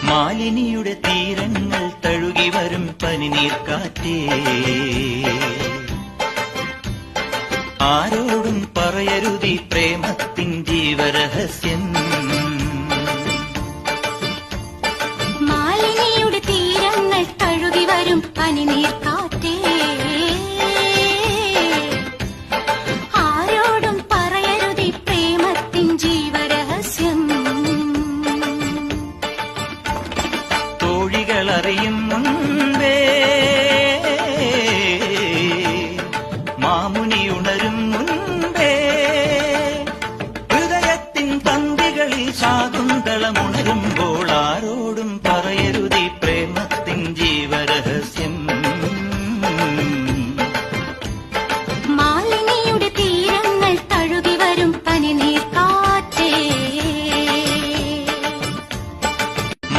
മാലിനിയുടെ തീരങ്ങൾ തഴുകി വരും പനിനീർക്കാറ്റേ, ആരോടും പറയരുതി പ്രേമത്തിൻ ജീവരഹസ്യം. മാലിനിയുടെ തീരങ്ങൾ തഴുകി വരും പനിനീർക്കാറ്റേ, ആരോടും പറയരുതി പ്രേമത്തിൻ ജീവരഹസ്യം. തോഴികളറിയും മുൻപേ